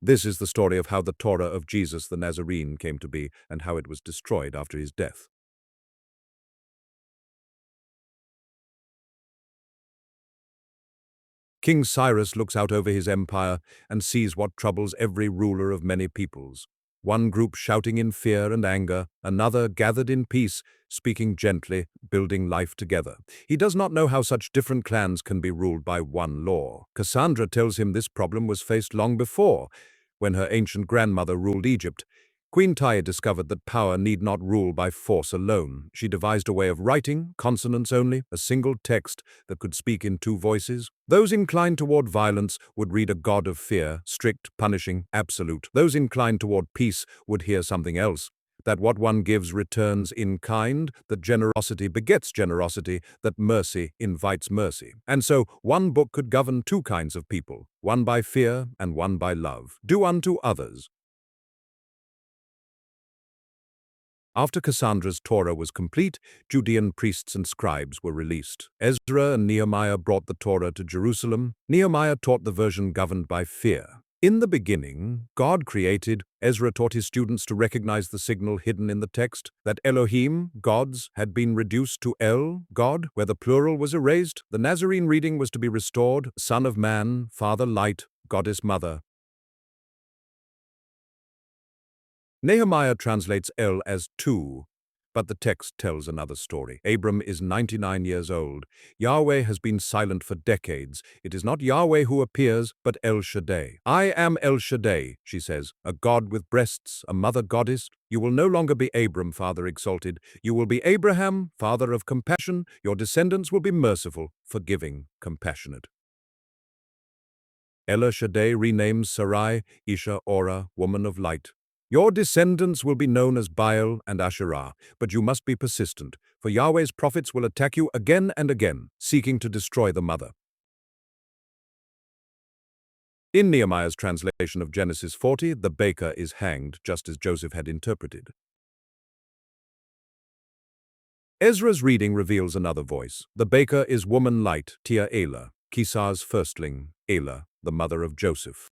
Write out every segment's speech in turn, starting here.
This is the story of how the Torah of Jesus the Nazarene came to be and how it was destroyed after his death. King Cyrus looks out over his empire and sees what troubles every ruler of many peoples. One group shouting in fear and anger, another gathered in peace, speaking gently, building life together. He does not know how such different clans can be ruled by one law. Cassandra tells him this problem was faced long before, when her ancient grandmother ruled Egypt. Queen Tiye discovered that power need not rule by force alone. She devised a way of writing, consonants only, a single text that could speak in two voices. Those inclined toward violence would read a god of fear, strict, punishing, absolute. Those inclined toward peace would hear something else. That what one gives returns in kind, that generosity begets generosity, that mercy invites mercy. And so, one book could govern two kinds of people, one by fear and one by love. Do unto others. After Cassandra's Torah was complete, Judean priests and scribes were released. Ezra and Nehemiah brought the Torah to Jerusalem. Nehemiah taught the version governed by fear. In the beginning, God created. Ezra taught his students to recognize the signal hidden in the text, that Elohim, gods, had been reduced to El, God, where the plural was erased. The Nazarene reading was to be restored, Son of Man, Father Light, Goddess Mother. Nehemiah translates El as two, but the text tells another story. Abram is 99 years old. Yahweh has been silent for decades. It is not Yahweh who appears, but El Shaddai. I am El Shaddai, she says, a god with breasts, a mother goddess. You will no longer be Abram, father exalted. You will be Abraham, father of compassion. Your descendants will be merciful, forgiving, compassionate. El Shaddai renames Sarai, Isha, Ora, woman of light. Your descendants will be known as Baal and Asherah, but you must be persistent, for Yahweh's prophets will attack you again and again, seeking to destroy the mother. In Nehemiah's translation of Genesis 40, the baker is hanged, just as Joseph had interpreted. Ezra's reading reveals another voice. The baker is woman light, Tia Elah, Kisar's firstling, Elah, the mother of Joseph.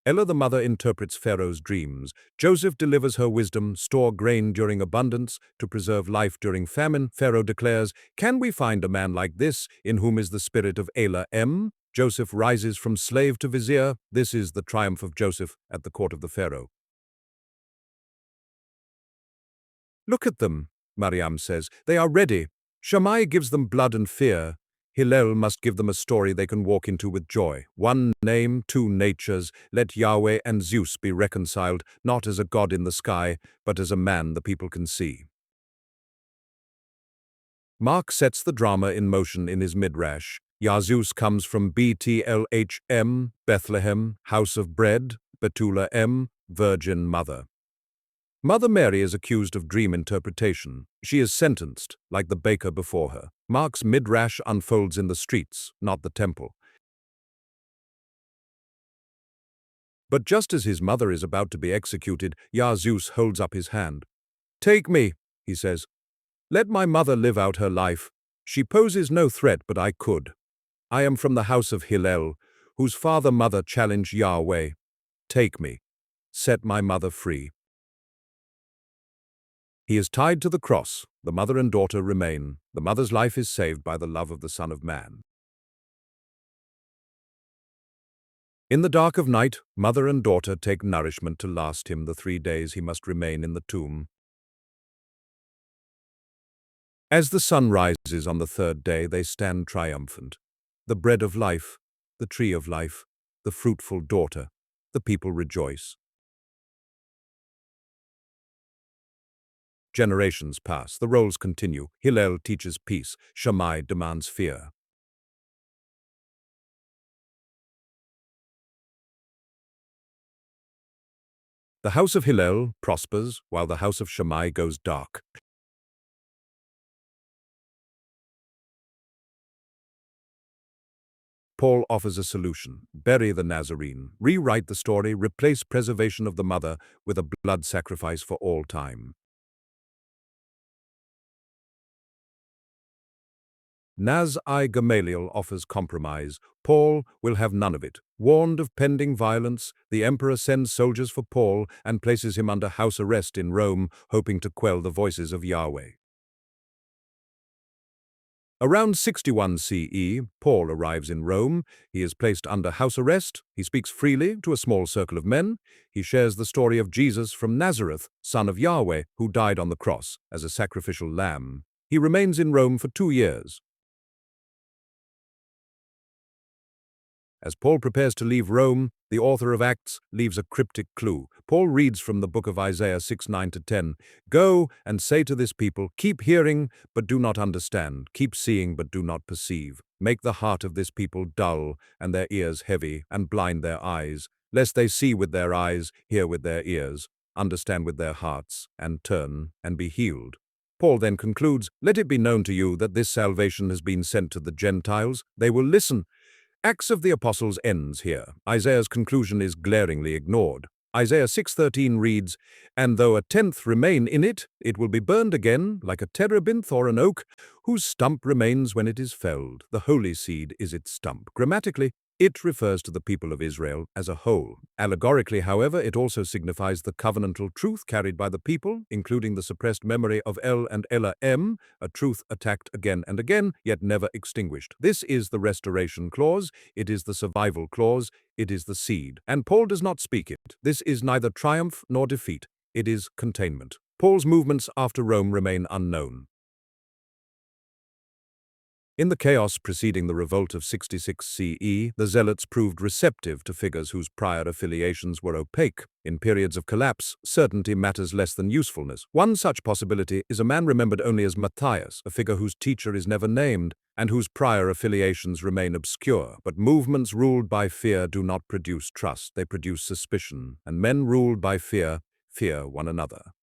Elah the mother interprets Pharaoh's dreams. Joseph delivers her wisdom, store grain during abundance, to preserve life during famine. Pharaoh declares, "Can we find a man like this, in whom is the spirit of Elah M?" Joseph rises from slave to vizier. This is the triumph of Joseph at the court of the Pharaoh. Look at them, Mariam says. They are ready. Shammai gives them blood and fear. Hillel must give them a story they can walk into with joy. One name, two natures. Let Yahweh and Zeus be reconciled, not as a god in the sky, but as a man the people can see. Mark sets the drama in motion in his midrash. Zeus comes from Bthlhm, Bethlehem, house of bread, Betula M, virgin mother. Mother Mary is accused of dream interpretation. She is sentenced, like the baker before her. Mark's midrash unfolds in the streets, not the temple. But just as his mother is about to be executed, Zeus holds up his hand. "Take me," he says. "Let my mother live out her life. She poses no threat, but I could. I am from the house of Hillel, whose father-mother challenged Yahweh. Take me. Set my mother free." He is tied to the cross. The mother and daughter remain. The mother's life is saved by the love of the Son of Man. In the dark of night, mother and daughter take nourishment to last him the 3 days he must remain in the tomb. As the sun rises on the third day, they stand triumphant. The bread of life, the tree of life, the fruitful daughter, the people rejoice. Generations pass, the roles continue. Hillel teaches peace, Shammai demands fear. The house of Hillel prospers, while the house of Shammai goes dark. Paul offers a solution. Bury the Nazarene. Rewrite the story, replace preservation of the mother with a blood sacrifice for all time. Gamaliel offers compromise. Paul will have none of it. Warned of pending violence, the emperor sends soldiers for Paul and places him under house arrest in Rome, hoping to quell the voices of Yahweh. Around 61 CE, Paul arrives in Rome. He is placed under house arrest. He speaks freely to a small circle of men. He shares the story of Jesus from Nazareth, son of Yahweh, who died on the cross as a sacrificial lamb. He remains in Rome for 2 years. As Paul prepares to leave Rome, the author of Acts leaves a cryptic clue. Paul reads from the book of Isaiah 6:9-10, "Go and say to this people, keep hearing, but do not understand. Keep seeing, but do not perceive. Make the heart of this people dull, and their ears heavy, and blind their eyes, lest they see with their eyes, hear with their ears, understand with their hearts, and turn, and be healed." Paul then concludes, "Let it be known to you that this salvation has been sent to the Gentiles. They will listen." Acts of the Apostles ends here. Isaiah's conclusion is glaringly ignored. Isaiah 6:13 reads, "And though a tenth remain in it, it will be burned again, like a terebinth or an oak, whose stump remains when it is felled. The holy seed is its stump." Grammatically, it refers to the people of Israel as a whole. Allegorically, however, it also signifies the covenantal truth carried by the people, including the suppressed memory of El and Elah, a truth attacked again and again, yet never extinguished. This is the restoration clause, it is the survival clause, it is the seed. And Paul does not speak it. This is neither triumph nor defeat, it is containment. Paul's movements after Rome remain unknown. In the chaos preceding the revolt of 66 CE, the Zealots proved receptive to figures whose prior affiliations were opaque. In periods of collapse, certainty matters less than usefulness. One such possibility is a man remembered only as Matthias, a figure whose teacher is never named, and whose prior affiliations remain obscure. But movements ruled by fear do not produce trust, they produce suspicion, and men ruled by fear fear one another.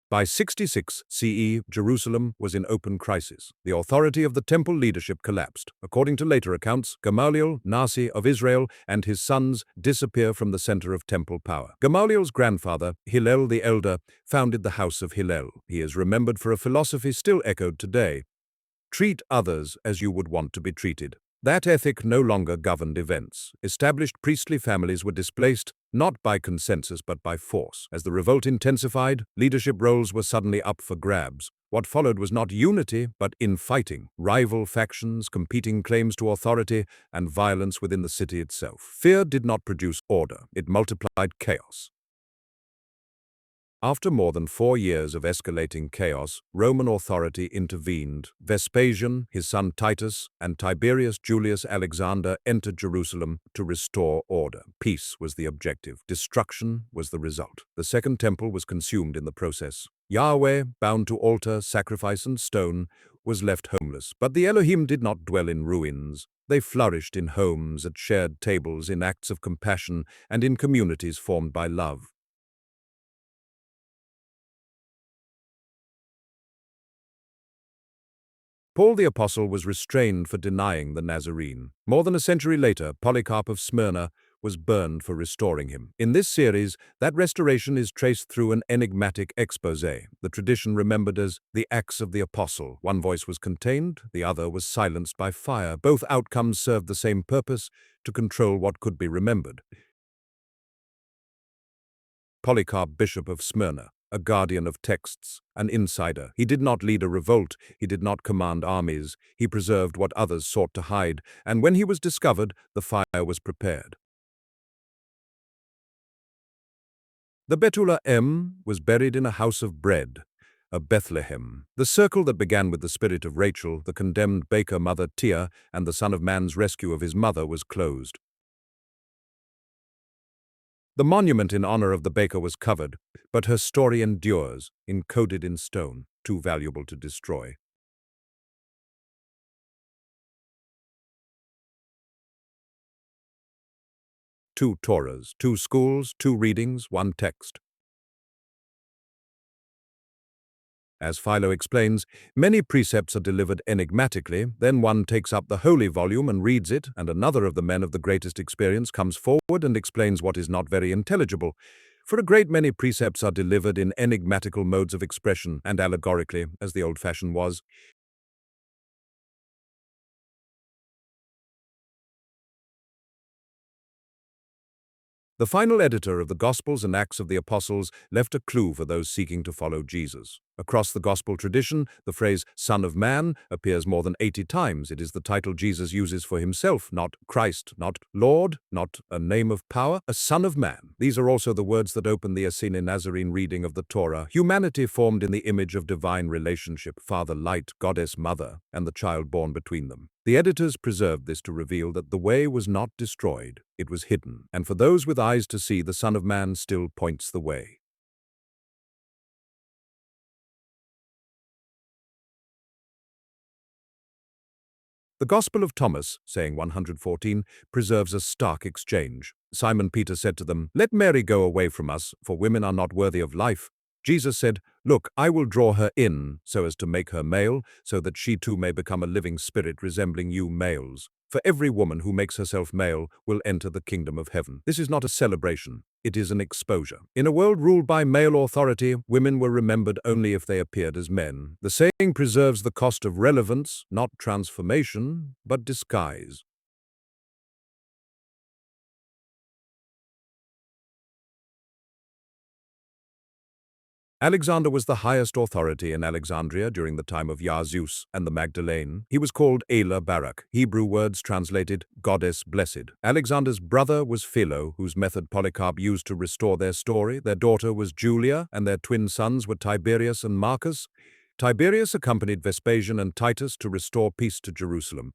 By 66 CE, Jerusalem was in open crisis. The authority of the temple leadership collapsed. According to later accounts, Gamaliel, Nasi of Israel, and his sons disappear from the center of temple power. Gamaliel's grandfather, Hillel the Elder, founded the House of Hillel. He is remembered for a philosophy still echoed today: treat others as you would want to be treated. That ethic no longer governed events. Established priestly families were displaced, not by consensus but by force. As the revolt intensified, leadership roles were suddenly up for grabs. What followed was not unity, but infighting, rival factions, competing claims to authority, and violence within the city itself. Fear did not produce order, it multiplied chaos. After more than 4 years of escalating chaos, Roman authority intervened. Vespasian, his son Titus, and Tiberius Julius Alexander entered Jerusalem to restore order. Peace was the objective. Destruction was the result. The Second Temple was consumed in the process. Yahweh, bound to altar, sacrifice, and stone, was left homeless. But the Elohim did not dwell in ruins. They flourished in homes, at shared tables, in acts of compassion, and in communities formed by love. Paul the Apostle was restrained for denying the Nazarene. More than a century later, Polycarp of Smyrna was burned for restoring him. In this series, that restoration is traced through an enigmatic exposé, the tradition remembered as the Acts of the Apostle. One voice was contained, the other was silenced by fire. Both outcomes served the same purpose: to control what could be remembered. Polycarp, Bishop of Smyrna, a guardian of texts, an insider. He did not lead a revolt, he did not command armies, he preserved what others sought to hide, and when he was discovered, the fire was prepared. The Betula was buried in a house of bread, a Bethlehem. The circle that began with the spirit of Rachel, the condemned baker mother Tia, and the Son of Man's rescue of his mother was closed. The monument in honor of the baker was covered, but her story endures, encoded in stone, too valuable to destroy. Two Torahs, two schools, two readings, one text. As Philo explains, many precepts are delivered enigmatically, then one takes up the holy volume and reads it, and another of the men of the greatest experience comes forward and explains what is not very intelligible. For a great many precepts are delivered in enigmatical modes of expression, and allegorically, as the old fashion was. The final editor of the Gospels and Acts of the Apostles left a clue for those seeking to follow Jesus. Across the Gospel tradition, the phrase Son of Man appears more than 80 times. It is the title Jesus uses for himself, not Christ, not Lord, not a name of power, a Son of Man. These are also the words that open the Essene Nazarene reading of the Torah. Humanity formed in the image of divine relationship, Father Light, Goddess Mother, and the child born between them. The editors preserved this to reveal that the way was not destroyed, it was hidden, and for those with eyes to see, the Son of Man still points the way. The Gospel of Thomas, saying 114, preserves a stark exchange. Simon Peter said to them, "Let Mary go away from us, for women are not worthy of life." Jesus said, "Look, I will draw her in, so as to make her male, so that she too may become a living spirit resembling you males. For every woman who makes herself male will enter the kingdom of heaven." This is not a celebration, it is an exposure. In a world ruled by male authority, women were remembered only if they appeared as men. The saying preserves the cost of relevance, not transformation, but disguise. Alexander was the highest authority in Alexandria during the time of Yazuz and the Magdalene. He was called Ela Barak, Hebrew words translated goddess blessed. Alexander's brother was Philo, whose method Polycarp used to restore their story. Their daughter was Julia, and their twin sons were Tiberius and Marcus. Tiberius accompanied Vespasian and Titus to restore peace to Jerusalem.